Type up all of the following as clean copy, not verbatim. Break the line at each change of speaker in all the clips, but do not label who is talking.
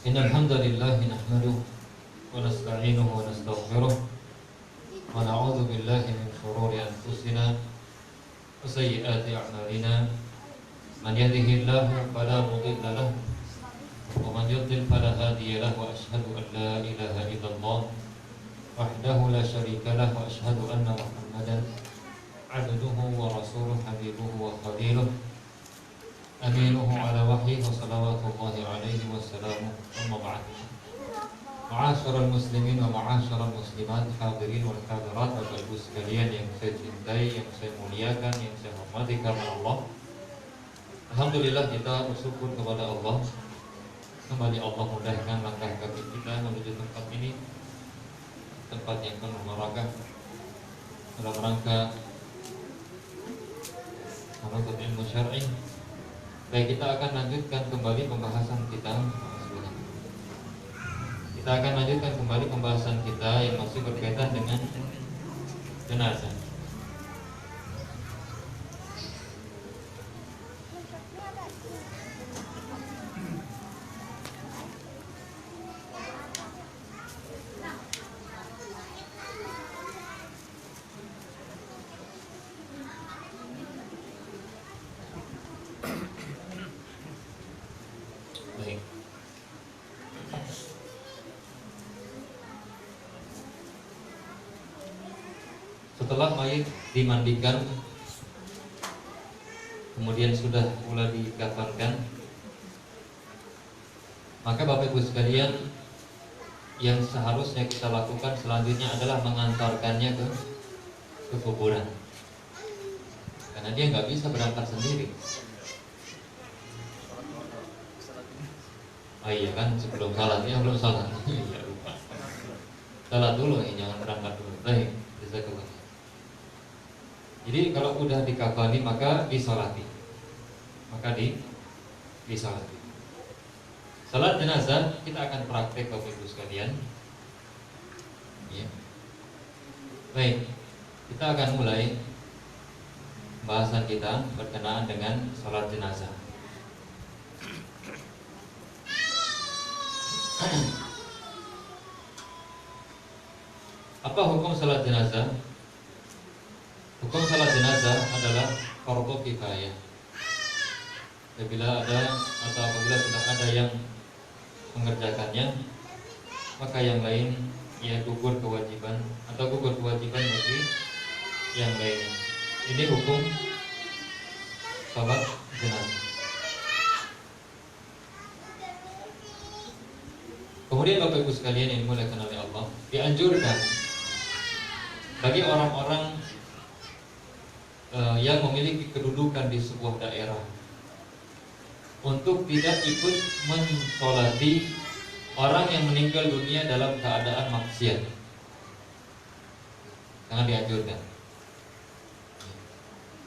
إن الحمد لله نحمده ونستعينه ونستغفره ونعوذ بالله من شرور أنفسنا وسيئات أعمالنا من يهده الله فلا مضل له ومن يضلل فلا هادي له وأشهد أن لا إله إلا الله وحده لا شريك له وأشهد أن محمدا عبده ورسوله حبيبه وخليله أمينه على وحيه وصلوات الله عليه وسلامه أما بعد. معاشر المسlimin wa ma'asyiral muslimat, hadirin wal hadirat, Bapak Ibu sekalian yang saya cintai, yang saya muliakan, yang saya hormati karena Allah. Alhamdulillah kita bersyukur kepada Allah. Kembali Allah mudahkan langkah kaki kita menuju tempat ini, tempat yang penuh barakah, dalam rangka menuntut ilmu syar'i. Baik, kita akan lanjutkan kembali pembahasan kita. Kita akan lanjutkan kembali pembahasan kita yang masih berkaitan dengan jenazah. Baik. Setelah mayit dimandikan, kemudian sudah mulai dikafankan, maka Bapak Ibu sekalian, yang seharusnya kita lakukan selanjutnya adalah mengantarkannya ke kuburan, karena dia nggak bisa berangkat sendiri. Oh iya kan, sebelum salat ya, belum salat. Iya lupa. Salat dulu ya, jangan berangkat dulu. Baik, jazakallah. Jadi kalau udah dikafani maka disolati. Maka disolati. Salat jenazah kita akan praktek Bapak Ibu sekalian. Ya. Baik, kita akan mulai pembahasan kita berkenaan dengan salat jenazah. Apa hukum salat jenazah? Hukum salat jenazah adalah fardhu kifayah. Apabila sudah ada yang mengerjakannya, maka yang lain ya gugur kewajiban bagi yang lainnya. Ini hukum salat jenazah. Kemudian Bapak Ibu sekalian yang dimuliakan oleh Allah, dianjurkan bagi orang-orang yang memiliki kedudukan di sebuah daerah untuk tidak ikut mensolati orang yang meninggal dunia dalam keadaan maksiat. Sangat dianjurkan.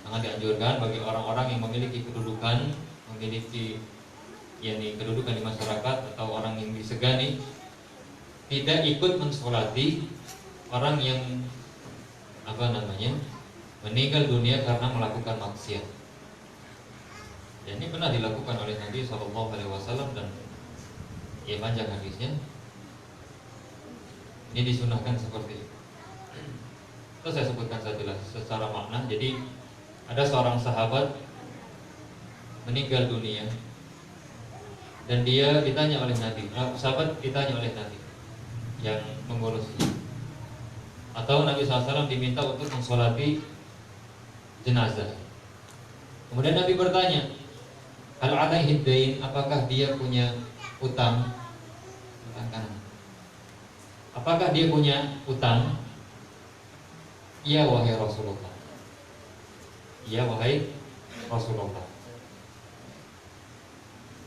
Sangat dianjurkan bagi orang-orang yang memiliki kedudukan, kedudukan di masyarakat atau orang yang disegani, tidak ikut mensolati orang yang meninggal dunia karena melakukan maksiat. Dan ini pernah dilakukan oleh Nabi SAW dan ya panjang hadisnya. Ini disunahkan seperti itu. Terus saya sebutkan sajalah secara makna. Jadi ada seorang sahabat meninggal dunia dan dia ditanya oleh Nabi, sahabat ditanya oleh Nabi yang mengurusnya, atau Nabi SAW diminta untuk mensolati jenazah. Kemudian Nabi bertanya, hal alaihi dain, apakah dia punya utang? Apakah dia punya utang? Ya wahai Rasulullah. Ya wahai Rasulullah.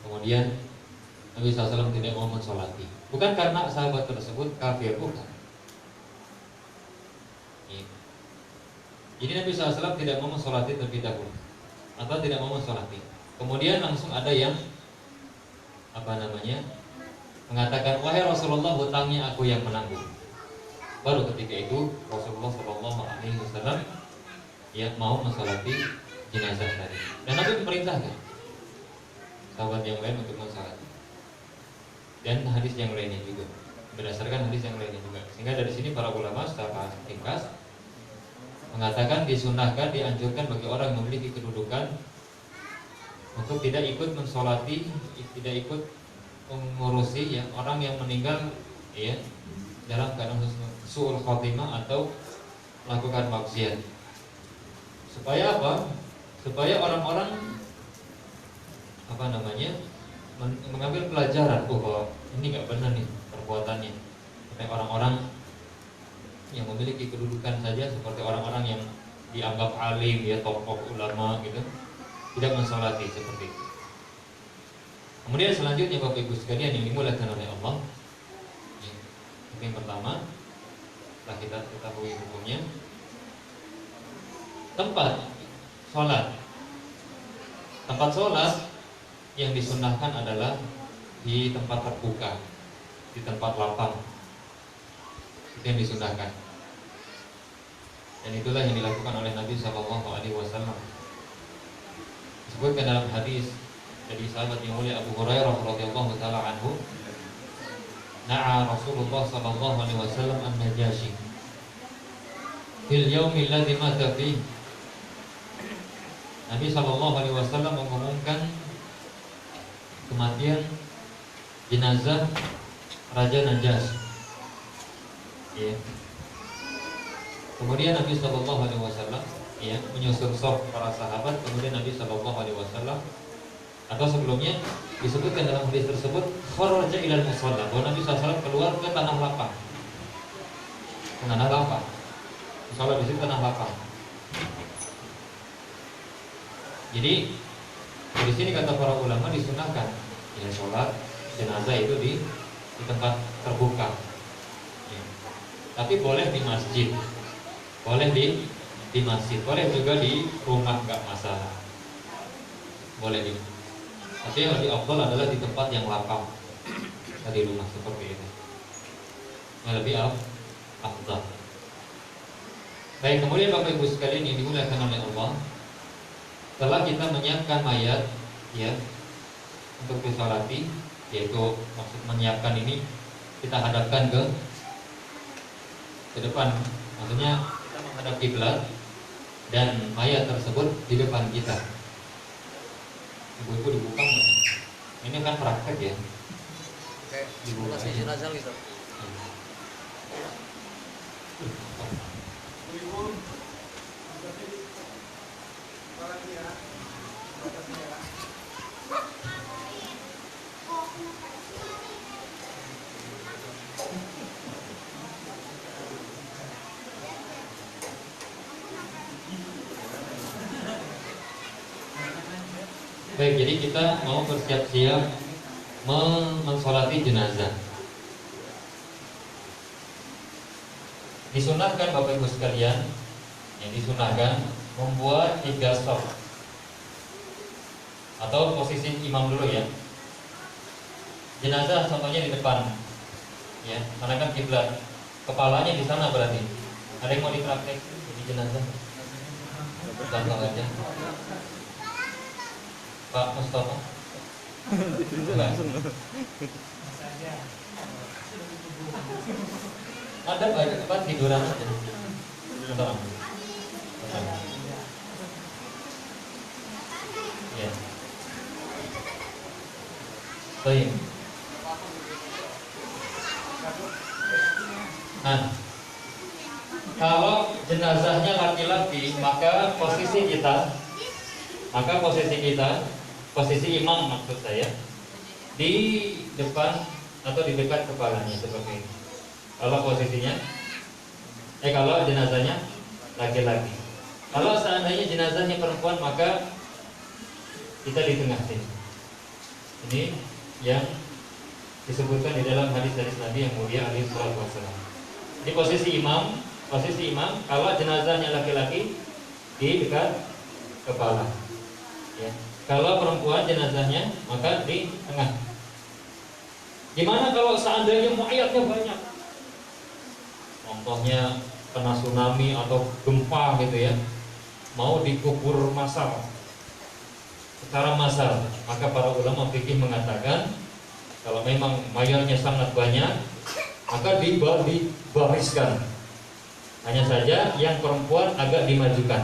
Kemudian Nabi SAW tidak mau mensolati. Bukan karena sahabat tersebut kafir, bukan. Jadi Nabi SAW tidak mau mensolati terlebih dahulu, atau tidak mau mensolati. Kemudian langsung ada yang mengatakan, wahai Rasulullah, hutangnya aku yang menanggung. Baru ketika itu Rasulullah SAW mau mensolati jenazah tadi. Dan Nabi memerintahkan sahabat yang lain untuk mensolati. dan hadis yang lainnya juga, berdasarkan hadis yang lainnya juga. Sehingga dari sini para ulama secara ringkas mengatakan disunahkan, dianjurkan bagi orang yang memiliki kedudukan untuk tidak ikut mensolati, tidak ikut mengurusi ya orang yang meninggal ya dalam keadaan su'ul khotimah atau melakukan maksiat. Supaya apa? Supaya orang-orang mengambil pelajaran bahwa ini nggak benar nih perbuatannya. Supaya orang-orang yang memiliki kedudukan saja seperti orang-orang yang dianggap alim ya, tokoh ulama gitu, tidak mensolati seperti itu. Kemudian selanjutnya Bapak Ibu sekalian yang dimuliakan oleh Allah, yang pertama setelah kita ketahui hukumnya, tempat sholat yang disunahkan adalah di tempat terbuka, di tempat lapang. Itu yang disunahkan. Dan itulah yang dilakukan oleh Nabi SAW. Disebutkan dalam hadis dari sahabat yang mulia Abu Hurairah radhiyallahu taala anhu, na'a Rasulullah sallallahu alaihi wasallam an-Najashi fil yaumil ladzi mata fihi. Nabi sallallahu alaihi wasallam mengumumkan kematian jenazah Raja Najasyi. Ya. Kemudian Nabi sallallahu alaihi wasallam ya menyusun saf para sahabat. Kemudian Nabi sallallahu alaihi wasallam, atau sebelumnya disebutkan dalam hadis tersebut, kharaja ilal musalla, bahwa Nabi SAW keluar ke tanah lapang. Tanah lapang. Salat di situ tanah lapang. Jadi di sini kata para ulama disunahkan ya sholat jenazah itu di tempat terbuka. Ya. Tapi boleh di masjid, boleh di masjid, boleh juga di rumah, nggak masalah. Boleh di. Tapi yang lebih afdal adalah di tempat yang lapang, di rumah seperti itu. Yang lebih afdal. Baik, kemudian Bapak Ibu sekalian yang dimuliakan oleh Allah, setelah kita menyiapkan mayat ya untuk disolati, yaitu maksud menyiapkan ini kita hadapkan ke depan, maksudnya kita menghadap kiblat dan mayat tersebut di depan kita. Ibu-ibu dibuka nggak? Ini kan praktek ya.
Oke,
dibuka
masih jenazah gitu.
Baik, jadi kita mau bersiap-siap mensolati jenazah. Disunahkan Bapak Ibu sekalian, yang disunahkan membuat 3 shaf atau posisi imam dulu ya. Jenazah contohnya di depan, ya, karena kan kiblat, kepalanya di sana berarti. Ada yang mau dipraktek jadi jenazah? Contoh aja. Pak Mustafa. Ada banyak tempat tiduran aja. Bentar. Ya. Baik. Nah, kalau jenazahnya laki-laki, maka posisi posisi imam maksud saya di depan atau di dekat kepalanya seperti ini. Kalau posisinya, kalau jenazahnya laki-laki. Kalau seandainya jenazahnya perempuan, maka kita di tengah sini. Ini yang disebutkan di dalam hadis-hadis Nabi yang mulia alaihi salatu wasallam. Di posisi imam, kalau jenazahnya laki-laki di dekat kepala. Ya. Kalau perempuan jenazahnya maka di tengah. Gimana kalau seandainya mayatnya banyak? Contohnya kena tsunami atau gempa gitu ya, mau dikubur secara massal, maka para ulama fikih mengatakan kalau memang mayatnya sangat banyak, maka dibariskan. Hanya saja yang perempuan agak dimajukan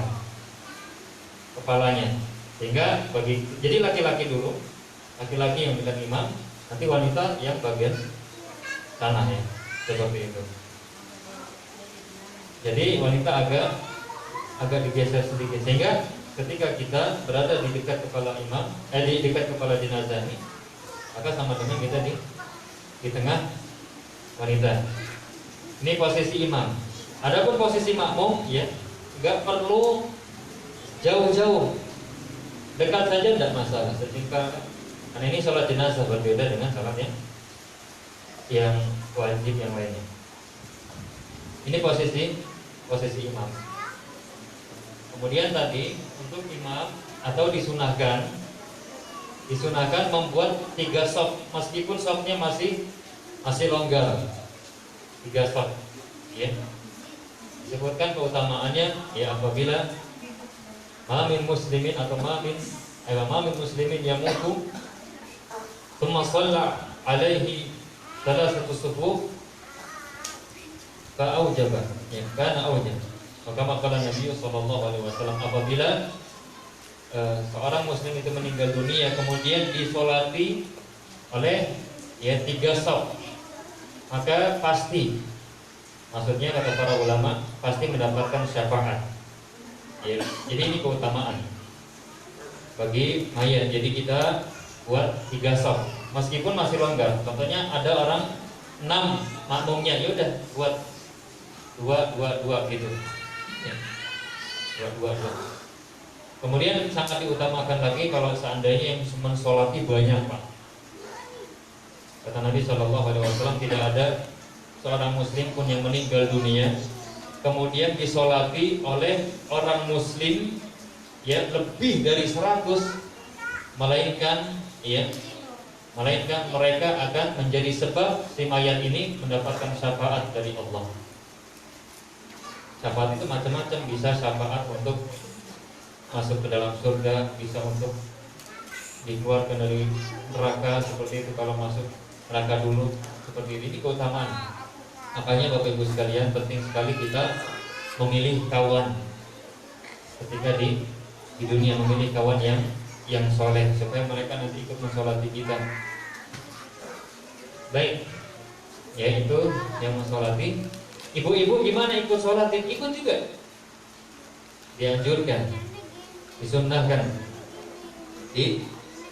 kepalanya, sehingga jadi laki-laki dulu, laki-laki yang bukan imam, nanti wanita yang bagian tanah ya, seperti itu. Jadi wanita agak digeser sedikit, sehingga ketika kita berada di dekat kepala imam, di dekat kepala jenazah ini, maka sama dengan kita di tengah wanita. Ini posisi imam. Adapun posisi makmum, ya, nggak perlu jauh-jauh, dekat saja tidak masalah. Karena ini sholat jenazah berbeda dengan sholat yang wajib yang lainnya. Ini posisi imam. Kemudian tadi untuk imam atau disunahkan membuat 3 shaf, meskipun shafnya masih longgar, 3 shaf, ya. Disebutkan keutamaannya, ya, apabila mamin muslimin atau mamin muslimin yamutu thumma shalla alaihi thalathatu sufuf fa aujaba, ya, kana aujab. Maka makalah Nabi sallallahu alaihi wasallam, apabila seorang muslim itu meninggal dunia kemudian disolati oleh 3 shaf, maka pasti, maksudnya kata para ulama, pasti mendapatkan syafaat. Ya, jadi ini keutamaan bagi mayat. Jadi kita buat 3 shaf, meskipun masih longgar. Contohnya ada orang 6 makmumnya, ya udah buat 2 gitu. Ya. 2. Kemudian sangat diutamakan lagi kalau seandainya yang mensolati banyak, Pak. Kata Nabi SAW, tidak ada seorang muslim pun yang meninggal dunia kemudian disolati oleh orang muslim ya lebih dari 100, melainkan mereka akan menjadi sebab si mayat ini mendapatkan syafaat dari Allah. Syafaat itu macam-macam, bisa syafaat untuk masuk ke dalam surga, bisa untuk dikeluarkan dari neraka, seperti itu kalau masuk neraka dulu, seperti ini keutamaan. Makanya Bapak Ibu sekalian, penting sekali kita memilih kawan ketika di dunia, memilih kawan yang soleh supaya mereka nanti ikut mensolati kita. Baik, yaitu yang mensolati. Ibu-ibu gimana ikut sholatin? Ikut juga, dianjurkan, disunnahkan,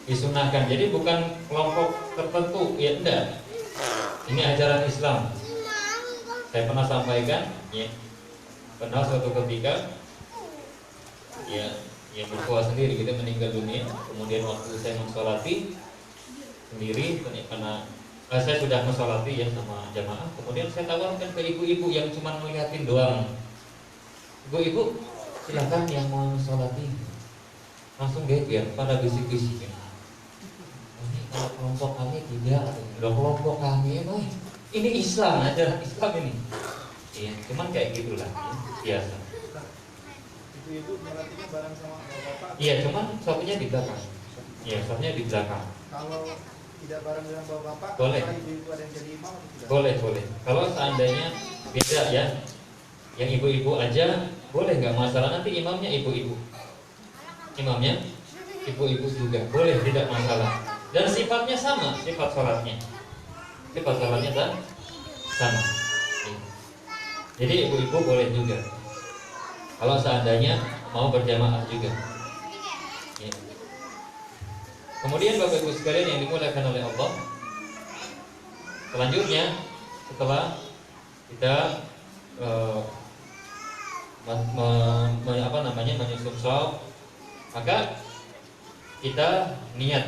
disunahkan. Jadi bukan kelompok tertentu, ya enggak. Ini ajaran Islam. Saya pernah sampaikan, ya, pernah suatu ketika, ya, yang bertua sendiri, kita meninggal dunia. Kemudian waktu saya mensolati sendiri, karena saya sudah mensolati ya sama jamaah. Kemudian saya tawarkan ke ibu-ibu yang cuma melihatin doang. Ibu-ibu, silakan yang mau mensolati, langsung geger pada bisik-bisik. Ini kalau kelompok kami tidak, udah kelompok kami, ini Islam, ajaran Islam ini. Iya, cuman kayak gitulah, ya, biasa.
Ibu-ibu melatihnya bareng sama bapak.
Iya, cuman satunya di belakang. Iya, satunya di belakang.
Kalau tidak bareng dengan bapak,
boleh.
Ibu-ibu ada yang jadi imam atau tidak?
Boleh. Kalau seandainya beda ya, yang ibu-ibu aja boleh, nggak masalah. Nanti imamnya ibu-ibu, imamnya ibu-ibu juga boleh, tidak masalah. Dan sifatnya sama, sifat sholatnya sama. Jadi ibu-ibu boleh juga kalau seandainya mau berjamaah juga. Ya. Kemudian Bapak Ibu sekalian yang dimuliakan oleh Allah, selanjutnya setelah kita menyusun shaf, maka kita niat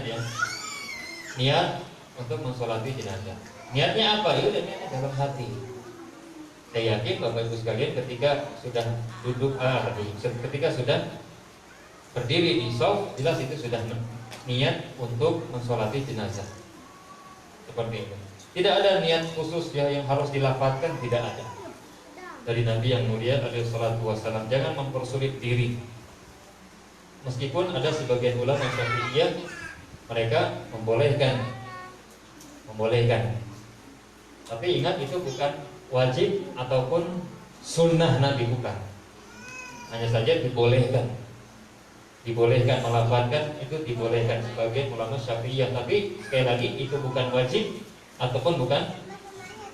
untuk mensolati jenazah. Niatnya apa? Ya udah, niatnya dalam hati. Saya yakin Bapak Ibu sekalian ketika sudah ketika sudah berdiri di shaf, jelas itu sudah niat untuk mensolati jenazah. Seperti itu. Tidak ada niat khusus yang harus dilafadzkan, tidak ada. Dari Nabi yang mulia alaihi salatu wassalam, jangan mempersulit diri. Meskipun ada sebagian ulama Syafi'iyah, mereka membolehkan membolehkan. Tapi ingat itu bukan wajib ataupun sunnah Nabi, bukan. Hanya saja dibolehkan. Dibolehkan melafalkan, itu dibolehkan sebagai ulama Syafi'iyah. Tapi sekali lagi itu bukan wajib ataupun bukan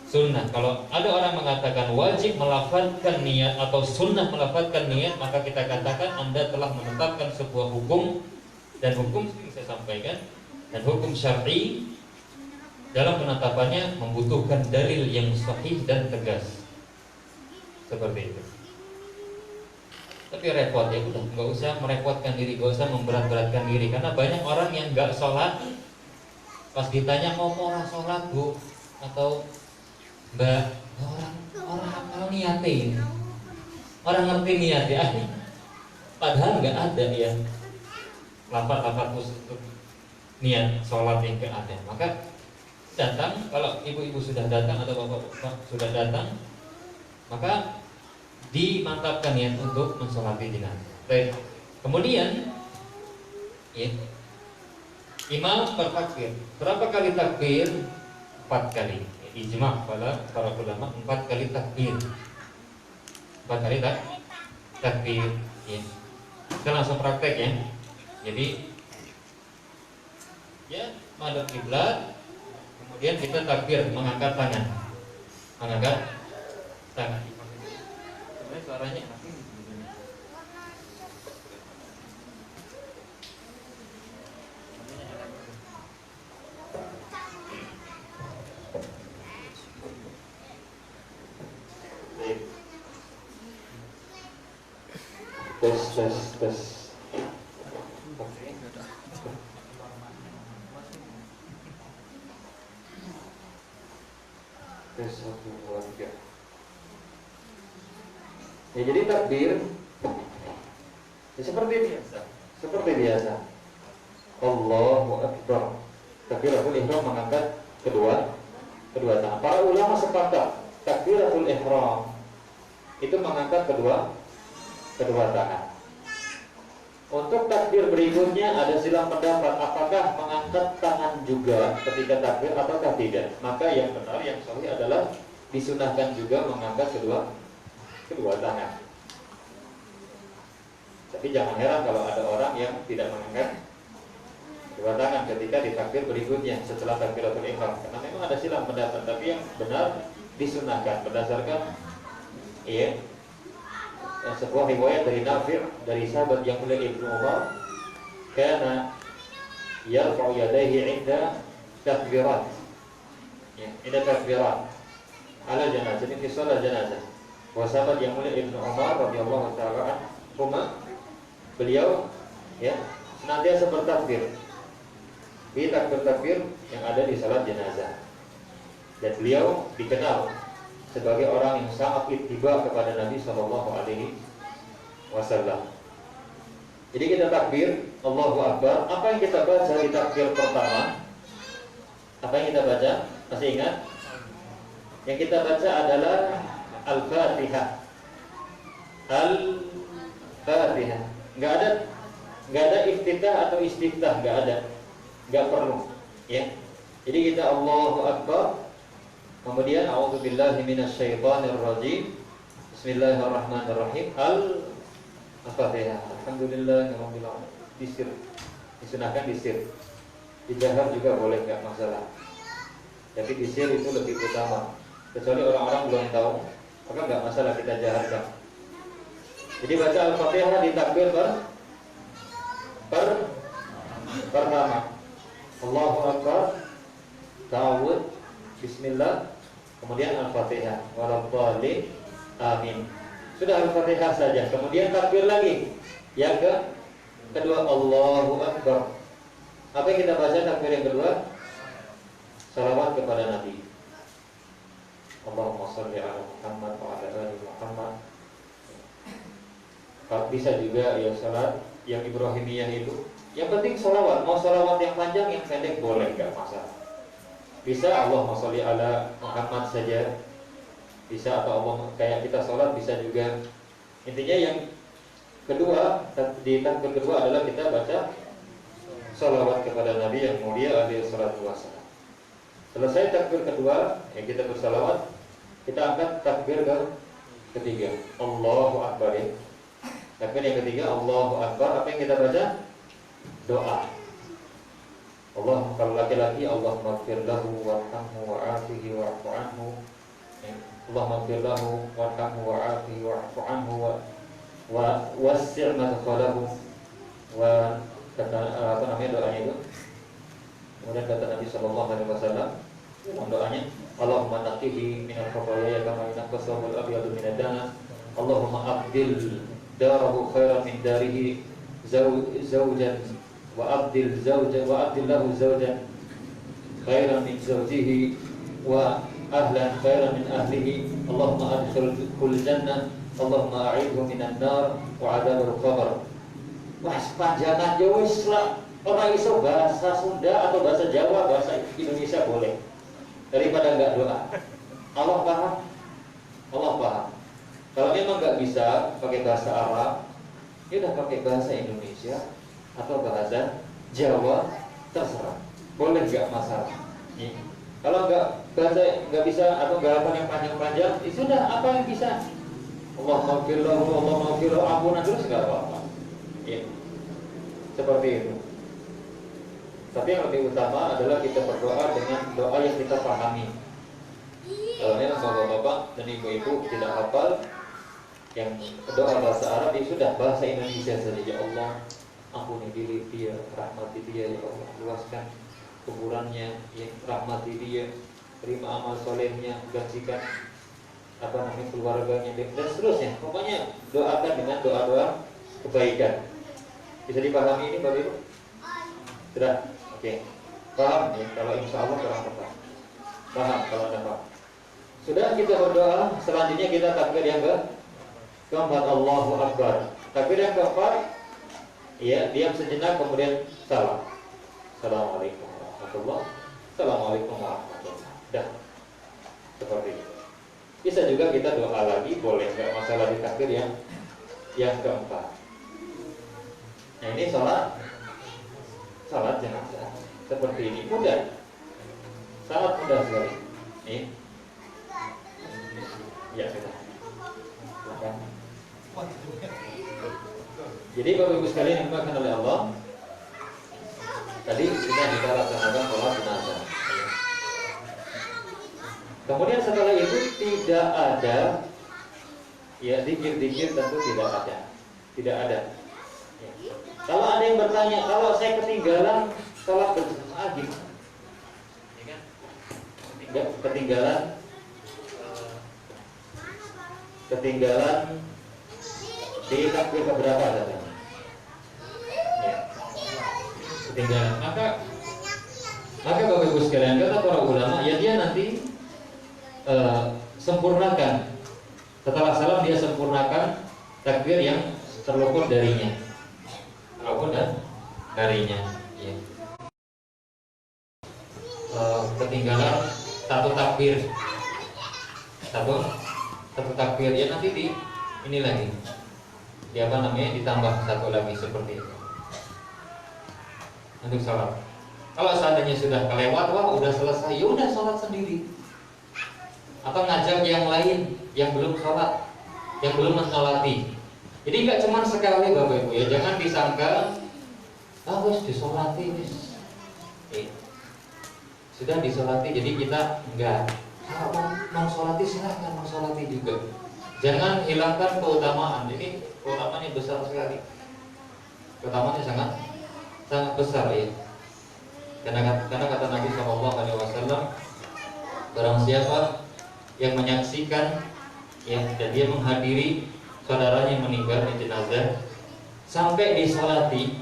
sunnah. Kalau ada orang mengatakan wajib melafalkan niat atau sunnah melafalkan niat, maka kita katakan Anda telah menetapkan sebuah hukum. Dan hukum sering saya sampaikan, dan hukum syar'i dalam penetapannya membutuhkan dalil yang sahih dan tegas. Seperti itu. Tapi repot ya, udah nggak usah merepotkan diri, nggak usah memberat-beratkan diri, karena banyak orang yang nggak sholat, pas ditanya mau sholat bu, atau mbak, orang hafal niatnya ini, orang ngerti niat ya, padahal nggak ada ya lafaz-lafaz khusus untuk niat sholat yang nggak ada. Maka datang, kalau ibu-ibu sudah datang atau bapak-bapak sudah datang, maka dimantapkan niat untuk mensolati jenazah. Baik. Kemudian ya, imam bertakbir. Berapa kali takbir? 4 kali. Ijma' para ulama 4 kali takbir. 4 kali takbir. Ya. Kita langsung praktek ya. Jadi ya, madhab kiblat, kemudian kita takbir mengangkat tangan. Mengangkat tangan. Sebenarnya suaranya enak ini. Tes. Tes 1, 2, 3. Ya, jadi takbir ya, seperti biasa. Allahu Akbar. Takbiratul ihram mengangkat kedua tangan. Para ulama sepakat takbiratul ihram itu mengangkat kedua tangan. Untuk takbir berikutnya ada silang pendapat apakah mengangkat tangan juga ketika takbir ataukah tidak. Maka yang benar, yang sahih adalah disunahkan juga mengangkat kedua tangan. Tapi jangan heran kalau ada orang yang tidak mengangkat kedua tangan ketika di takbir berikutnya setelah takbiratul ihram, karena memang ada silang pendapat. Tapi yang benar disunahkan berdasarkan sebuah riwayat dari Nafi' dari sahabat yang mulia Ibnu Umar, kana yarfa'u yadayhi 'inda takbirat. Ya, inda takbirat ala janazah, fi shalat janazah. Wa sahabat yang mulia Ibnu Umar radhiyallahu taala anhu, beliau ya senantiasa bertakbir di takbir yang ada di salat jenazah. Dan beliau dikenal sebagai orang yang sangat ittiba kepada Nabi Shallallahu Alaihi Wasallam. Jadi kita takbir Allahu Akbar. Apa yang kita baca di takbir pertama? Apa yang kita baca? Masih ingat? Yang kita baca adalah Al-Fatihah. Al-Fatihah. Nggak ada iftitah atau istiftah, nggak perlu. Ya. Jadi kita Allahu Akbar. Kemudian a'udzubillahi minasyaitonir rajim. Bismillahirrahmanirrahim. Al-Fatihah. Alhamdulillahirabbil alamin. Disir. Disunahkan disir. Dijahar juga boleh, enggak masalah. Tapi disir itu lebih utama. Kecuali orang-orang belum tahu, maka enggak masalah kita jaharkan. Jadi baca Al-Fatihah di takbir pertama. Allahu Akbar. Ta'awud. Bismillah. Kemudian Al-Fatihah. Waladdallin. Amin. Sudah Al-Fatihah saja. Kemudian takbir lagi. Yang kedua Allahu Akbar. Apa yang kita baca takbir yang kedua? Salawat kepada Nabi. Allahumma shalli ala Muhammad wa ala ali Muhammad. Bisa juga ya salat yang Ibrahimiyah itu. Yang penting salawat. Mau salawat yang panjang, yang pendek boleh, enggak masalah. Bisa Allahumma sholli ala Muhammad saja. Bisa atau Allah kayak kita sholat bisa juga. Intinya yang kedua, di takbir kedua adalah kita baca sholawat kepada Nabi yang mulia alaihi salatu wassalam. Selesai takbir kedua, ya kita bersalawat, kita angkat takbir ketiga. Allahu Akbar ya. Takbir yang ketiga, Allahu Akbar. Apa yang kita baca? Doa. Allah, kalau laki-laki, Allahumma ighfir lahu warhamhu wa'afihi wa'fu anhu. Allahumma ighfir lahu warhamhu wa'afihi wa'fu anhu wa wassi' madkhalahu. Wa kata apa namanya doanya itu? Kemudian kata Nabi sallallahu alaihi wasallam, doanya, Allahumma naqihi minal khataaya kama yunqqa thawbul abyadu minad danas. Allahumma abdil darahu khairan min darihi zawjan wa abdil lahu zawjan khairan min zawjihi wa ahlan khairan min ahlihi. Allahumma adkhilhul jannah. Allahumma a'idhu minan nar wa 'adzabil qabr. Wah, panjangan yo wis lah. Orang iso bahasa Sunda atau bahasa Jawa, bahasa Indonesia boleh. Daripada enggak doa. Allah paham. Allah paham. Kalau memang enggak bisa pakai bahasa Arab, ya udah pakai bahasa Indonesia atau bahasa Jawa, terserah. Boleh enggak masalah. Ya. Kalau enggak bisa atau enggak hafal yang panjang-panjang, ya sudah apa yang bisa. Allah maghfirlahu, ampunan terus enggak apa-apa. Ya. Seperti itu. Tapi yang lebih utama adalah kita berdoa dengan doa yang kita pahami. Kalau memang bapak-bapak dan ibu-ibu tidak hafal yang doa bahasa Arab, ya sudah bahasa Indonesia saja. Ya Allah, ampuni diri dia, rahmati dia, ya Allah, luaskan kuburannya, ya rahmati dia, terima amal solehnya, gajikan keluarganya, dan seterusnya. Pokoknya doakan dengan doa-doa kebaikan. Bisa dipahami ini Bapak Ibu? Sudah? Oke. Paham ya? Kalau insya Allah kurang tepat. Paham kalau ada paham. Sudah, kita berdoa. Selanjutnya kita takbir yang keempat, Allahu Akbar. Takbir yang keempat, ya, diam sejenak kemudian salam. Assalamualaikum warahmatullahi wabarakatuh. Assalamualaikum warahmatullahi wabarakatuh. Dah. Seperti itu. Bisa juga kita doa lagi, boleh, enggak masalah di takbir yang keempat. Nah, ini salat jenazah seperti ini mudah, sangat mudah sekali. Nih, ya sudah. Jadi Bapak Ibu sekalian yang dimuliakan oleh Allah, tadi sudah kita laksanakan sholat jenazah. Kemudian setelah itu tidak ada, ya zikir-zikir tentu tidak ada. Kalau ada yang bertanya, kalau saya ketinggalan sholat berjamaah gimana? Ketinggalan di takbir keberapa katanya? Ya. Ketinggalan. Maka Bapak Ibu sekalian, kata para ulama, ya dia nanti sempurnakan. Setelah salam dia sempurnakan takbir yang terluput darinya. Ya. Ketinggalan satu takbir ya, nanti ini lagi ditambah satu lagi seperti itu untuk sholat. Kalau seandainya sudah kelewat, wah udah selesai, ya udah sholat sendiri atau ngajak yang lain yang belum sholat, yang belum mensolati. Jadi nggak cuma sekali Bapak Ibu ya, jangan disangka wis disolati wis. Sudah disolati, jadi kita enggak. Kalau mau solati silahkan, mau solati juga. Jangan hilangkan keutamaan. Ini keutamaannya besar sekali. Keutamaannya sangat besar ya. Karena kata Nabi SAW, barang siapa yang menyaksikan ya, dan dia menghadiri saudaranya yang meninggal di jenazah sampai disolati,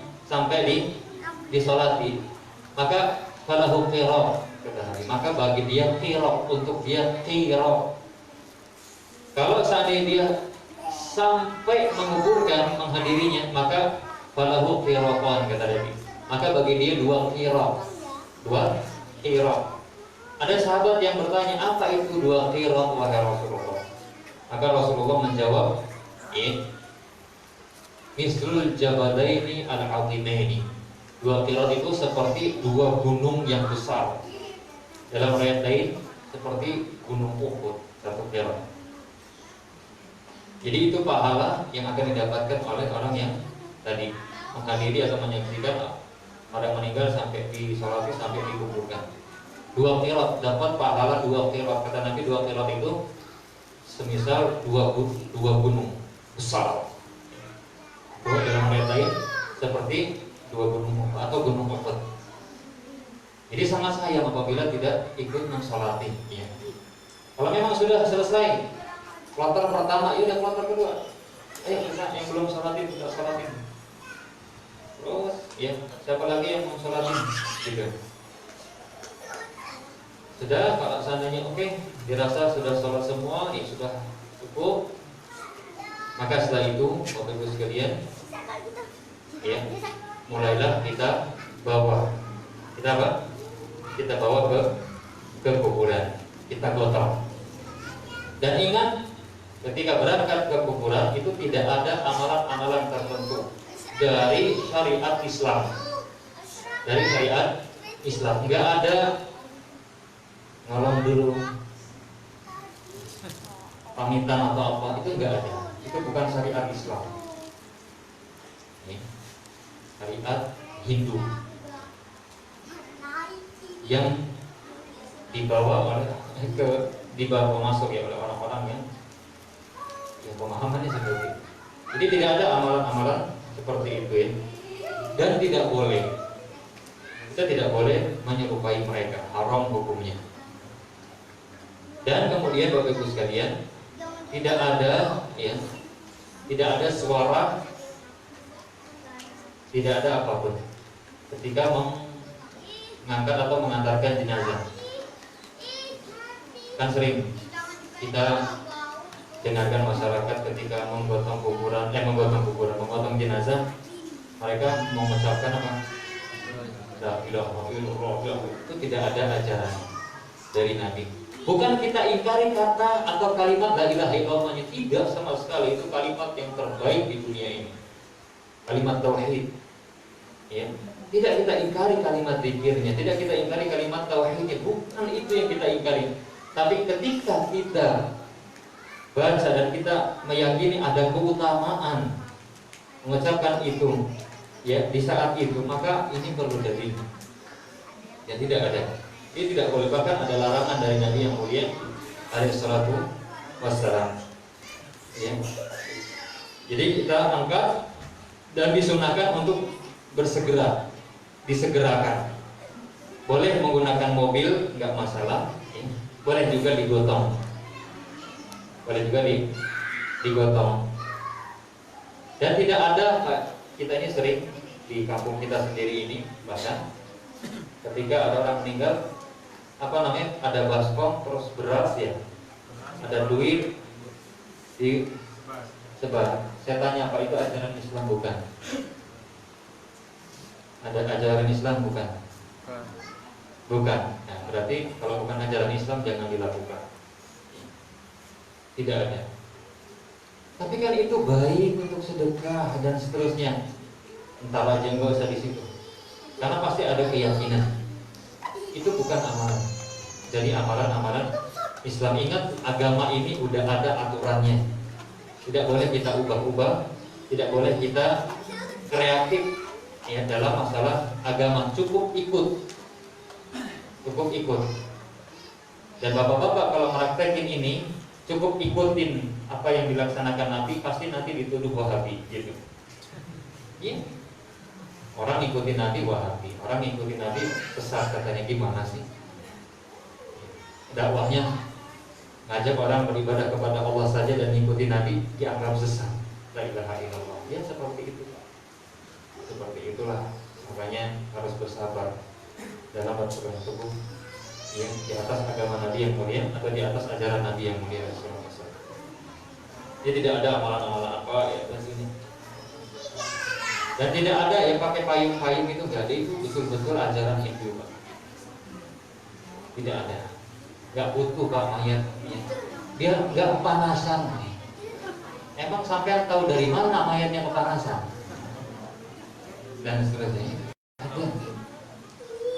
maka falahu qira, maka bagi dia qira, untuk dia qira. Kalau seandainya dia sampai menguburkan, menghadirinya, maka falahu qiratan, kata Nabi, maka bagi dia dua qira. Ada sahabat yang bertanya, apa itu dua qira wahai Rasulullah? Maka Rasulullah menjawab, mislul jabalaini al-azimaini. Dua qira itu seperti dua gunung yang besar. Dalam riwayat lain seperti gunung Uhud, 1 perak. Jadi itu pahala yang akan didapatkan oleh orang yang tadi menghadiri atau menyaksikan orang meninggal sampai disolati, sampai dikuburkan. 2 perak dapat pahala 2 perak. Kata Nabi 2 perak itu semisal 2 gunung besar. Dalam riwayat lain seperti 2 gunung atau gunung Uhud. Jadi sangat sayang apabila tidak ikut mensolati. Ya. Kalau memang sudah selesai kloter pertama, ya udah kloter kedua. Ayo kita yang belum sholatin kita sholatin. Terus, ya siapa lagi yang mau sholatin? Gitu. Sudah, kalau seandainya oke, dirasa sudah sholat semua, ya sudah cukup. Maka setelah itu, Bapak Ibu sekalian, ya mulailah kita bawa. Kita apa? Kita bawa ke kuburan. Kita gotong. Dan ingat, ketika berangkat ke kuburan itu tidak ada amalan-amalan tertentu dari syariat Islam. Dari syariat Islam enggak ada ngolong dulu, pamitan atau apa, itu enggak ada. Itu bukan syariat Islam. Ini syariat Hindu yang dibawa masuk ya oleh orang-orang yang pemahamannya seperti itu. Jadi tidak ada amalan-amalan seperti itu ya. Dan tidak boleh, kita tidak boleh menyerupai mereka, haram hukumnya. Dan kemudian Bapak Ibu sekalian, tidak ada suara, tidak ada apapun ketika mengangkat atau mengantarkan jenazah. Kan sering kita dengarkan masyarakat ketika menggotong jenazah, mereka mengucapkan apa? La ilaha illallah. Itu tidak ada ajaran dari Nabi. Bukan kita ingkari kata atau kalimat la ilaha illallah, tidak sama sekali. Itu kalimat yang terbaik di dunia ini. Kalimat tauhid. Ya. Tidak kita ingkari kalimat zikirnya, tidak kita ingkari kalimat tauhidnya, bukan itu yang kita ingkari. Tapi ketika kita baca dan kita meyakini ada keutamaan mengucapkan itu, ya di saat itu, maka ini perlu dalil. Ya tidak ada. Ini tidak boleh, bahkan ada larangan dari Nabi yang mulia alaihi salatu wassalam. Ya. Jadi kita angkat dan disunahkan untuk disegerakan. Boleh menggunakan mobil, nggak masalah. Ya. Boleh juga digotong. Boleh juga digotong. Dan tidak ada, kita ini sering di kampung kita sendiri ini, bahkan ketika ada orang meninggal, ada baskom, terus beras ya, ada duit di sebar. Saya tanya, apa itu ajaran Islam? Bukan. Ada ajaran Islam bukan? Bukan. Nah, berarti kalau bukan ajaran Islam jangan dilakukan. Tidak ada. Tapi kan itu baik untuk sedekah dan seterusnya. Entar aja nggak usah di situ. Karena pasti ada keyakinan. Itu bukan amalan. Jadi amalan-amalan Islam, ingat agama ini udah ada aturannya. Tidak boleh kita ubah-ubah, tidak boleh kita kreatif ya dalam masalah agama. Cukup ikut. Dan bapak-bapak kalau meraktekin ini, cukup ikutin apa yang dilaksanakan Nabi, pasti nanti dituduh Wahabi gitu. Ya. Orang ngikutin Nabi Wahabi, orang ngikutin Nabi sesat, katanya. Gimana sih? Dakwahnya ngajak orang beribadah kepada Allah saja dan ngikutin Nabi dianggap sesat. La ilaha illallah. Ya seperti itu. Seperti itulah. Makanya harus bersabar dalam berpegang teguh ya di atas agama Nabi yang mulia atau di atas ajaran Nabi yang mulia. Jadi tidak ada amalan-amalan apa ya di sini. Dan tidak ada yang pakai payung-payung, itu enggak ada. Itu betul-betul ajaran Hindu, Pak. Tidak ada. Enggak butuh Pak mayat. Dia enggak kepanasan. Emang sampai tahu dari mana mayatnya kepanasan? Dan seterusnya. Ada.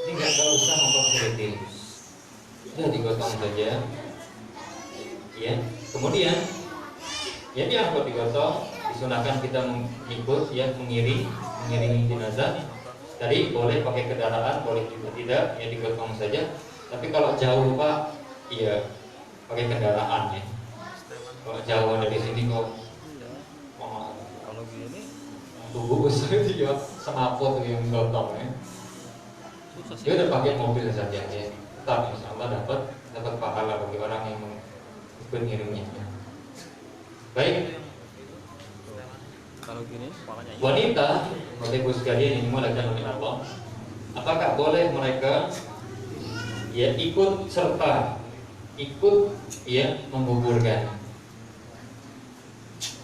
Ini enggak usah mempersulit. sudah digotong saja. Ya, kemudian ya diangkut digotong, disunahkan kita mengikut ya mengiringi jenazah. Tadi boleh pakai kendaraan, boleh juga tidak, ya digotong saja. Tapi kalau jauh Pak, iya pakai kendaraan ya. Kalau jauh dari sini kok
Kalau gini
tubuh besar itu ya semaput yang gotong ya.
susah sih.
Dia udah pakai mobil saja ya. Tetap insya Allah dapat pahala bagi orang yang ikut ngiringnya. Ya. Baik.
Kalau gini kepalanya
Wanita, Bapak Ibu sekalian yang dimuliakan oleh Allah, apakah boleh mereka ya ikut ya menggugurkan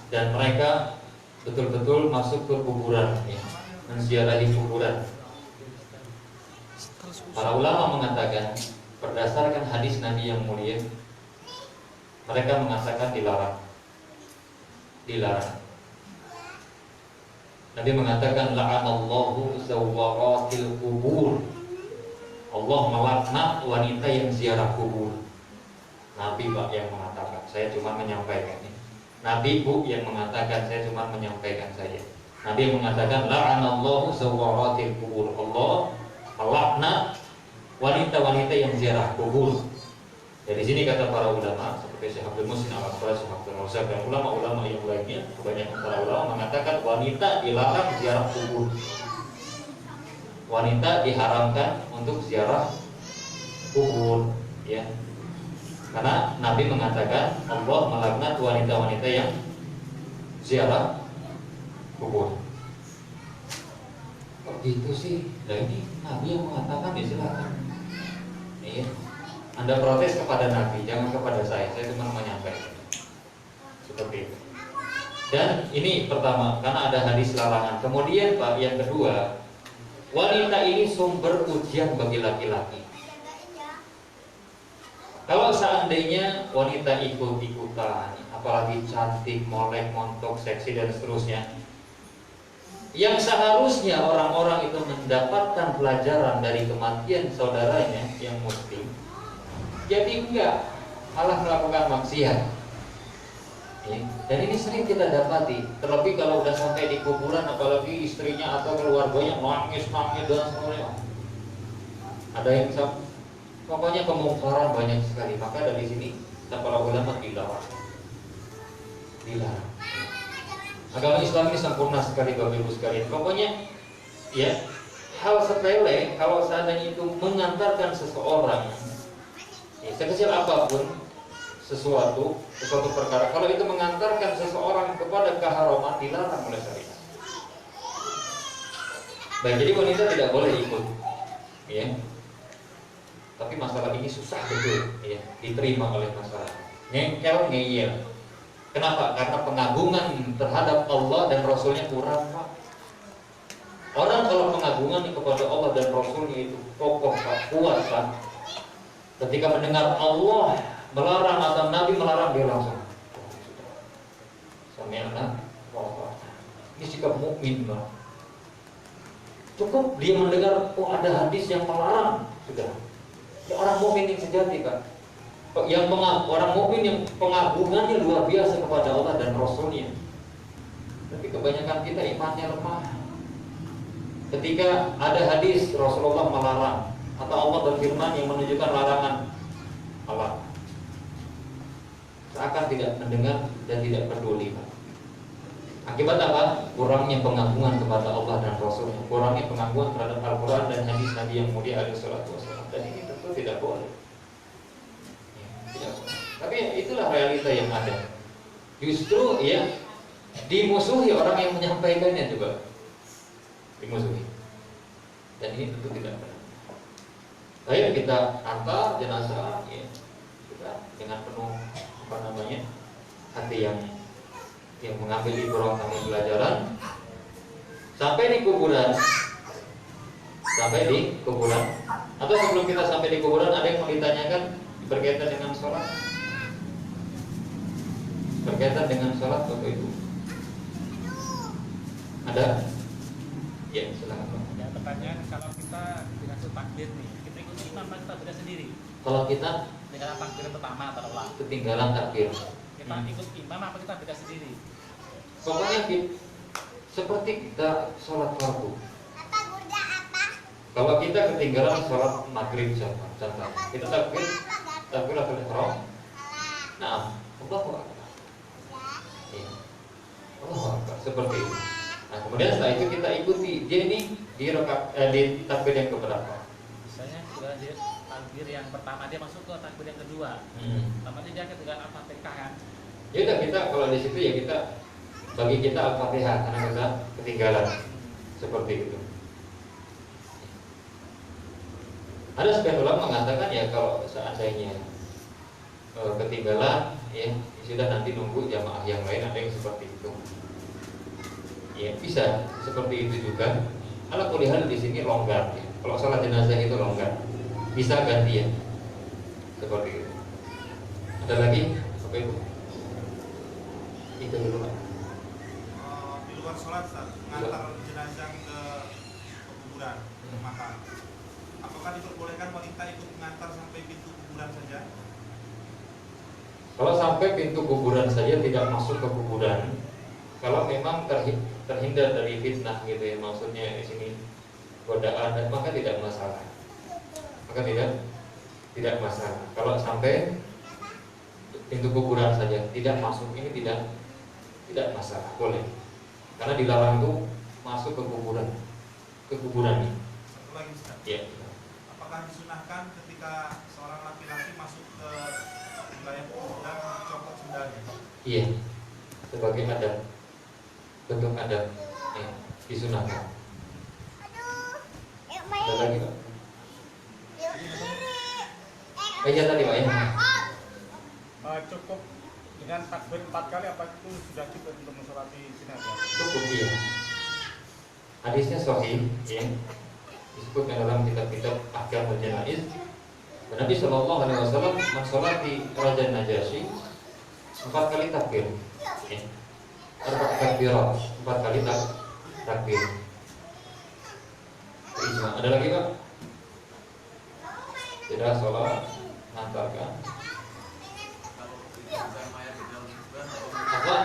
dan mereka betul-betul masuk ke kuburan ya, menziarahi kuburan. Para ulama mengatakan berdasarkan hadis Nabi yang mulia, mereka mengatakan dilarang. Nabi mengatakan la'anallahu zawwaratil kubur. Allah melaknat wanita yang ziarah kubur. Nabi Pak yang mengatakan, saya cuma menyampaikan ini. Nabi Bu yang mengatakan, saya cuma menyampaikan saja. Nabi yang mengatakan la'anallahu zawwaratil kubur. Allah melaknat wanita-wanita yang ziarah kubur. Dari sini kata para ulama seperti Syekh Abdul Muhsin Al-Abbas, Syekh Abdul Razak dan ulama-ulama yang lainnya, kebanyakan para ulama mengatakan wanita dilarang ziarah kubur. Wanita diharamkan untuk ziarah kubur, ya. Karena Nabi mengatakan Allah melaknat wanita-wanita yang ziarah kubur. Kok gitu sih? Nah ini Nabi yang mengatakan ya silakan. Iya. Anda protes kepada Nabi, jangan kepada saya cuma menyampaikan. Seperti itu. Dan ini pertama, karena ada hadis larangan. Kemudian Pak, yang kedua, wanita ini sumber ujian bagi laki-laki. Kalau seandainya wanita ikut-ikutan, apalagi cantik, molek, montok, seksi dan seterusnya, yang seharusnya orang-orang itu mendapatkan pelajaran dari kematian saudaranya yang muslim, jadi enggak, malah melakukan maksiat. Dan ini sering kita dapati, terlebih kalau udah sampai di kuburan, apalagi istrinya atau keluarganya nangis dan sebagainya. Ada yang pokoknya kemungkaran banyak sekali. Maka dari sini para ulama dilarang. Agama Islam ini sempurna sekali Bapak Ibu sekalian. Pokoknya ya hal sepele kalau seandainya itu mengantarkan seseorang, ya, sekecil apapun sesuatu perkara, kalau itu mengantarkan seseorang kepada keharaman, dilarang oleh syariat. Baik, jadi wanita tidak boleh ikut, ya. Tapi masalah ini susah betul, ya, diterima oleh masyarakat. Ngeyel. Kenapa? Karena pengagungan terhadap Allah dan Rasulnya kurang, Pak. Orang kalau pengagungan kepada Allah dan Rasulnya itu kokoh, Pak, kuat, Pak. Ketika mendengar Allah melarang atau Nabi melarang, dia langsung sami'na wa ata'na. Ini sikap mukmin, Pak. Cukup dia mendengar ada hadis yang melarang, sudah. Ya, orang mukmin yang sejati, Pak. Orang mukmin yang pengagungannya luar biasa kepada Allah dan Rasulnya. Tapi kebanyakan kita imannya lemah. Ketika ada hadis Rasulullah melarang atau Allah berfirman yang menunjukkan larangan, Allah seakan tidak mendengar dan tidak peduli, Pak. Akibat apa? Kurangnya pengagungan kepada Allah dan Rasulnya, kurangnya pengagungan terhadap Al-Quran dan hadis Nabi yang mulia alaihi salatu wassalam. Dan ini tentu tidak boleh. Tapi itulah realita yang ada. Justru ya dimusuhi orang yang menyampaikannya juga. Dimusuhi. Dan ini tentu tidak benar. Baik, kita antar jenazah ya, kita dengan penuh hati yang mengambil ibrah, mengambil pelajaran sampai di kuburan. Atau sebelum kita sampai di kuburan, ada yang mau ditanyakan berkaitan dengan sholat? Berkaitan dengan sholat Bapak Ibu? Ada? Ya, silakan Pak.
Ya, pertanyaan, kalau kita dikasih takdir nih, kita ikut imam, kita beda sendiri.
Kalau kita
Ketinggalan takbir pertama taruhlah.
ketinggalan takbir,
Kita ikut imam apa kita beda sendiri?
pokoknya seperti kita sholat fardu. Kalau kita ketinggalan sholat maghrib contoh, kita takbiratul ihram. Nah, Allahu Akbar. Ya. Allahu Akbar, seperti itu. Nah, kemudian setelah itu kita ikuti dia ini di takbir yang keberapa?
Misalnya sudah dia takbir yang pertama dia masuk ke takbir yang kedua. Pertama dia ketinggalan Al-Fatihah kan?
Ya udah, kita kalau di situ ya kita bagi kita Al-Fatihah karena kita ketinggalan seperti itu. Ada sebagian ulama mengatakan ya kalau seandainya ketinggalan ya sudah nanti nunggu jamaah yang lain, ada yang seperti itu. Ya bisa seperti itu juga. Ala kulihat di sini longgar ya. Kalau salat jenazah itu longgar, bisa gantian seperti itu. Ada lagi apa itu? Itu dulu Pak.
Di luar sholat mengantar jenazah ke kuburan makan. Apakah diperbolehkan wanita ikut mengantar sampai pintu kuburan saja?
Kalau sampai pintu kuburan saja tidak masuk ke kuburan, kalau memang terhindar dari fitnah gitu ya, maksudnya di sini godaan, maka tidak masalah. Maka tidak masalah. Kalau sampai pintu kuburan saja tidak masuk, ini tidak masalah, boleh. Karena dilarang itu masuk ke kuburan ini.
Satu lagi Ustaz.
Ya.
Apakah disunahkan ketika seorang laki-laki masuk ke wilayah kuburan mencopot sendalnya?
Iya. Sebagai adab, bentuk adab, ya, disunahkan. Ada lagi Pak? Iya tadi Pak ya.
Cukup dengan takbir 4 kali apa itu sudah cukup untuk mensolati jenazah?
Cukup iya. Hadisnya sahih ya. Disebutkan dalam kitab-kitab Ahkamul Janaiz. Nabi Shallallahu Alaihi Wasallam mensolati Raja Najasyi 4 kali takbir. Ya. 4 takbirat, 4 kali takbir. Ijma. Ada lagi Pak? Tidak, sholat hantarkan. Apa?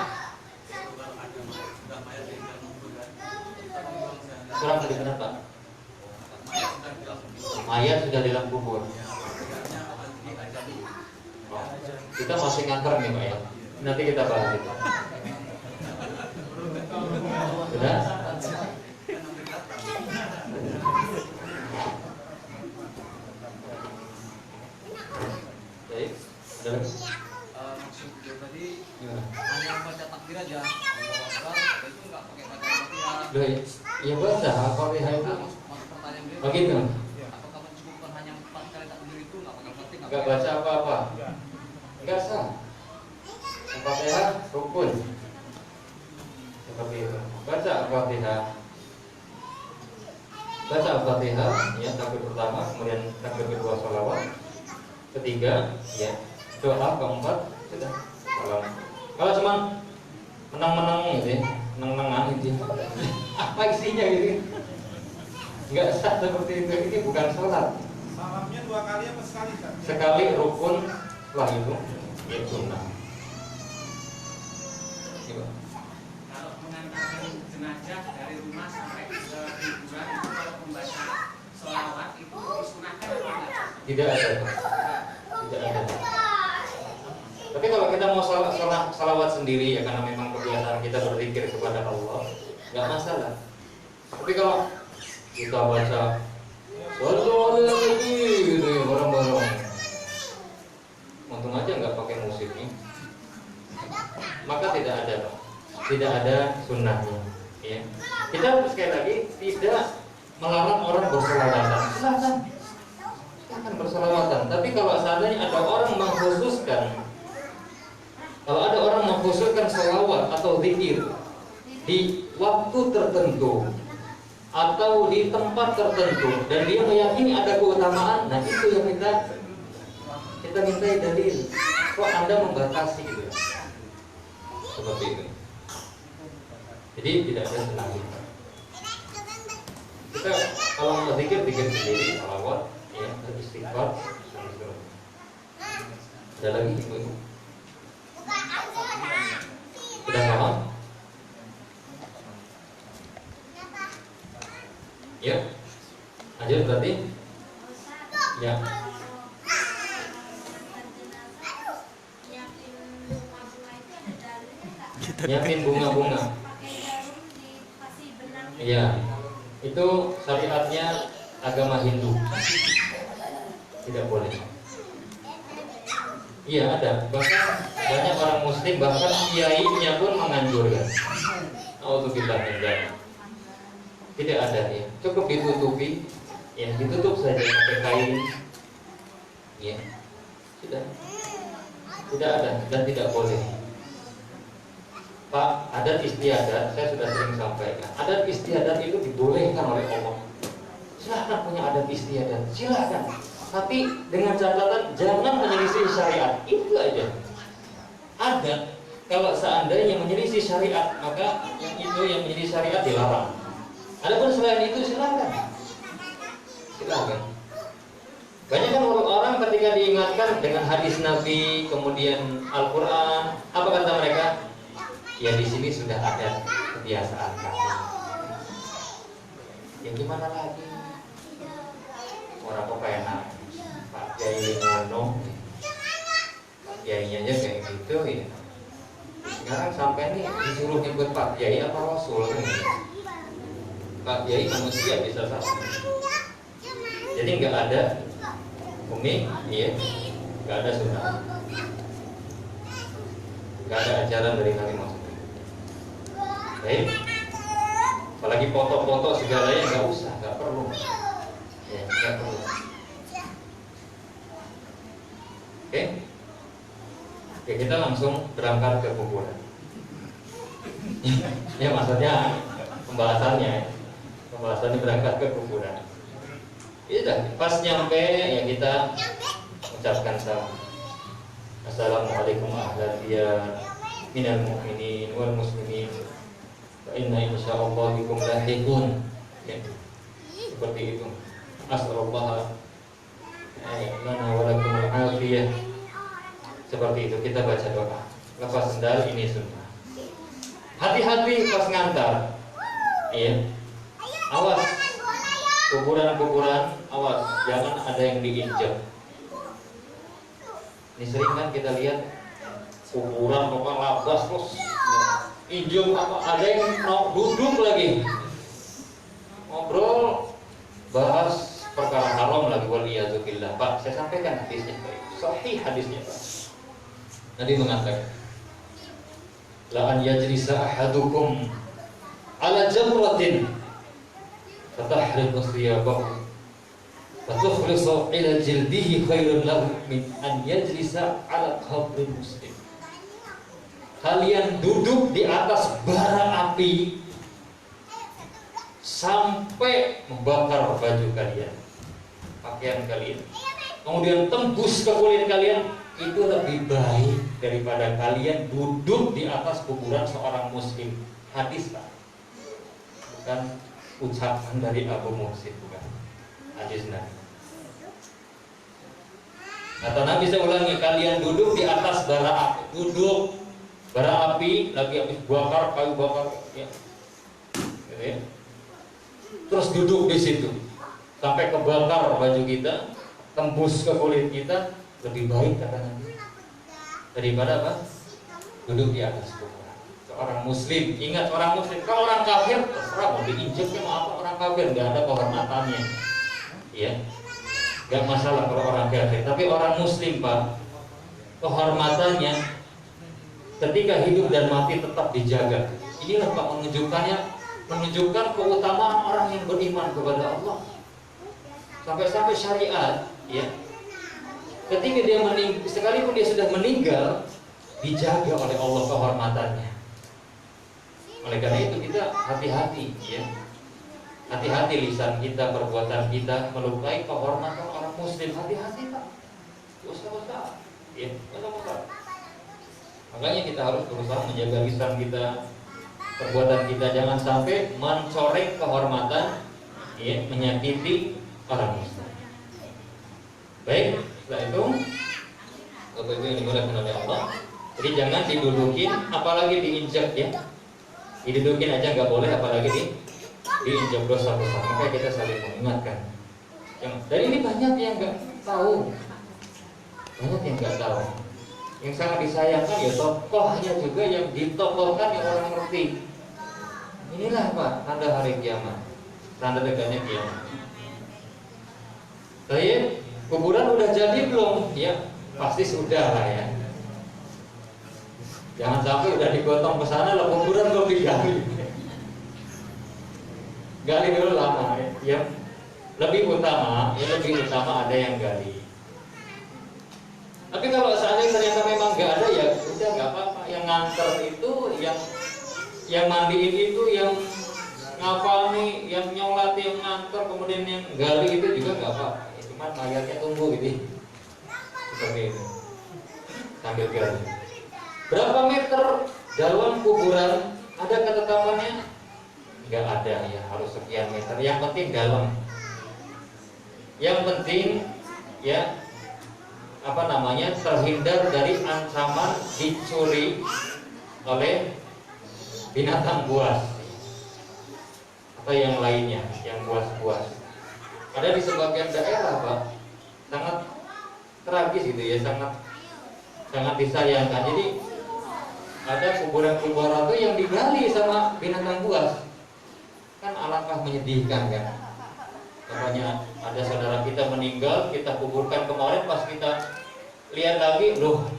Kurang tadi kenapa? Mayat sudah di dalam kubur. Oh, kita masih ngantar nih Pak ya. Nanti kita bahas itu. Sudah? Baik. Ada lagi?
Maksudnya tadi
Gimana?
hanya baca takbir aja. Allahu Akbar, itu nggak pakai baca Al-Fatihah.
Loh, ya baca Al-Fatihah itu.
Maksud pertanyaan beliau,
Begitu.
apakah mencukupkan hanya 4 kali takbir itu nggak pakai Al-Fatihah?
Enggak baca apa-apa. Enggak sah. Al-Fatihah rukun. Seperti itu. Baca Al-Fatihah. Baca Al-Fatihah ya, takbir pertama, kemudian takbir kedua sholawat, ketiga ya doa, keempat sudah salam. Kalau cuma menang-menang gitu ya, menang-menangan gitu, apa isinya gitu? Enggak sah seperti itu. Ini bukan sholat.
Salamnya 2 kali apa sekali Ustaz?
Sekali rukun lah itu ya sunnah. Coba.
Kalau mengantarkan jenazah dari rumah sampai ke kuburan itu kalau membaca sholawat itu disunahkan atau enggak?
Tidak ada. Tidak ada. Tapi kalau kita mau salawat sendiri ya karena memang kebiasaan kita berzikir kepada Allah, nggak masalah. Tapi kalau kita baca sallallahu alaihi gitu ya bareng-bareng, untung aja nggak pakai musik nih, maka tidak ada sunnahnya. Ya. Kita sekali lagi tidak melarang orang berselawatan. Silahkan berselawatan. Tapi kalau seandainya ada orang mengkhususkan, salawat atau zikir di waktu tertentu atau di tempat tertentu dan dia meyakini ada keutamaan, nah itu yang kita mintai dalil. Kok Anda membatasi gitu? Seperti itu. Jadi tidak ada senang. Kita kalau mau zikir sendiri, salawat ya, beristighfar. Ada lagi ibu? Sudah paham? Ya, lanjut berarti. Ya. Nyiapin bunga-bunga. Iya, itu syariatnya agama Hindu. Tidak boleh. Iya ada. Bahkan banyak orang Muslim, bahkan kiainya pun menganjurkan. Auzubillah min dzalik. Tidak ada ya. Cukup ditutupi, ya ditutup saja pakai kain. Ya, sudah. Tidak ada dan tidak boleh. Pak, adat istiadat, saya sudah sering sampaikan. Adat istiadat itu dibolehkan oleh Allah. Silahkan punya adat istiadat, silahkan. Tapi dengan catatan jangan menyelisih syariat. Itu aja. Adat, kalau seandainya menyelisih syariat, maka yang menyelisih syariat dilarang. Adapun selain itu silahkan. Silahkan. Banyak kan orang ketika diingatkan dengan hadis Nabi, kemudian Al-Quran, apa kata mereka? Ya di sini sudah ada kebiasaan kami. Ya gimana lagi? Orang kok enak. Pak Kiai ngono, Pak Kiainya aja kayak gitu ya. Sekarang sampai nih disuruh ikut Pak Kiai apa Rasul kan? Pak Kiai manusia bisa salah. Jadi nggak ada umi, iya, nggak ada sunnah, nggak ada ajaran dari Nabi Muhammad. Baik, apalagi foto-foto segalanya nggak usah, nggak perlu, ya, nggak perlu. Oke, oke kita langsung berangkat ke kuburan. Ya maksudnya pembahasannya berangkat ke kuburan. Iya, pas nyampe ya kita ucapkan salam. Assalamualaikum warahmatullahi minal mu'minin wal muslimin. Wa inna insyaallah bikum lahiqun. Ya. Seperti itu. As'alullah lana wa lakum al-afiyah. Seperti itu kita baca doa. Lepas sendal ini sunnah. Hati-hati pas ngantar. Iya. Awas. Kuburan-kuburan, awas, jangan ada yang diinjak. Ini sering kan kita lihat kuburan pokoknya labas terus injak apa, ada yang mau duduk lagi ngobrol bahas perkara haram lagi, waliyadzubillah. Pak, saya sampaikan hadisnya, sahih hadisnya Pak. Nabi mengatakan, la an yajlisa ahadukum ala jamratin fatahriqu thiyabahu fatukhlisu ila jildihi khairun lahu min an yajlisa ala qabrin muslim. Kalian duduk di atas bara api sampai membakar baju kalian, pakaian kalian, kemudian tembus ke kulit kalian, itu lebih baik daripada kalian duduk di atas kuburan seorang muslim. Hadis Pak, bukan ucapan dari Abu Muhsin, bukan hadis Nabi. Kata Nabi, saya ulangi, kalian duduk di atas bara api, duduk bara api lagi habis bakar, kayu bakar, ya. Gitu ya. Terus duduk di situ sampai kebakar baju kita, tembus ke kulit kita, lebih baik kata Nabi daripada apa? Duduk di atas kuburan. Orang muslim, ingat orang muslim. Kalau orang kafir terserah mau diinjeknya mau apa, orang kafir nggak ada kehormatannya, ya nggak masalah kalau orang kafir. Tapi orang muslim Pak, kehormatannya ketika hidup dan mati tetap dijaga. Inilah Pak menunjukkan keutamaan orang yang beriman kepada Allah. Sampai-sampai syariat, ya, ketika dia sekalipun dia sudah meninggal, dijaga oleh Allah kehormatannya. Oleh karena itu kita hati-hati, ya, hati-hati lisan kita, perbuatan kita melukai kehormatan orang muslim. Hati-hati Pak, usah-usah, ya, usah-usah. Makanya kita harus berusaha menjaga lisan kita, perbuatan kita, jangan sampai mencoreng kehormatan, ya, menyakiti orang muslim. Baik, setelah itu Bapak Ibu yang dimuliakan oleh Allah, jadi jangan didudukin, apalagi diinjak ya. Didudukin aja nggak boleh, apalagi diinjak dosa besar. Maka kita saling mengingatkan. Dan ini banyak yang nggak tahu, banyak yang nggak tahu. Yang sangat disayangkan ya tokohnya juga yang ditokohkan yang orang ngerti. Inilah Pak, tanda hari kiamat, tanda dekatnya kiamat. Tapi kuburan udah jadi belum? Ya pasti sudah lah ya. Jangan sampai udah digotong ke sana lah kuburan belum digali. Gali dulu lama ya. Lebih utama ada yang gali. Tapi kalau seandainya ternyata memang nggak ada ya udah nggak apa-apa. Yang nganter itu, yang mandiin itu, yang ngapalin, yang nyolat, yang nganter, kemudian yang gali itu juga nggak apa-apa. Cuman mayatnya tunggu gitu. Seperti itu. Sambil gali. Berapa meter dalam kuburan? Ada ketetapannya? Nggak ada ya, harus sekian meter. Yang penting dalam. Yang penting ya terhindar dari ancaman dicuri oleh binatang buas atau yang lainnya, yang buas-buas. Ada di sebagian daerah Pak, sangat tragis gitu ya, sangat disayangkan. Jadi ada kuburan-kuburan itu yang digali sama binatang buas, kan alangkah menyedihkan kan. Makanya ada saudara kita meninggal, kita kuburkan kemarin, pas kita lihat lagi, loh,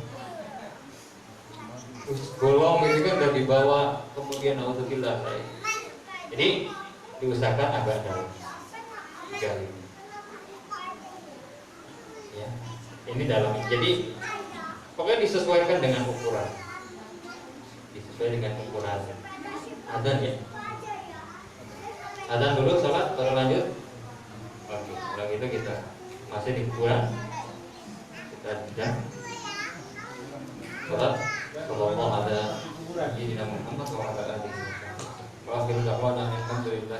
golong itu kan udah dibawa, kemudian naudzubillah. Jadi diusahakan agak dalam digali. Ya, ini dalam. Jadi pokoknya disesuaikan dengan ukuran, Adzan ya. Adzan dulu, sholat, baru lanjut. Oke, kalau gitu kita masih di kuburan, kita jeda. Sholat, kalau ada di Muhammad SAW. Wa akhiru da'wana alhamdulillah.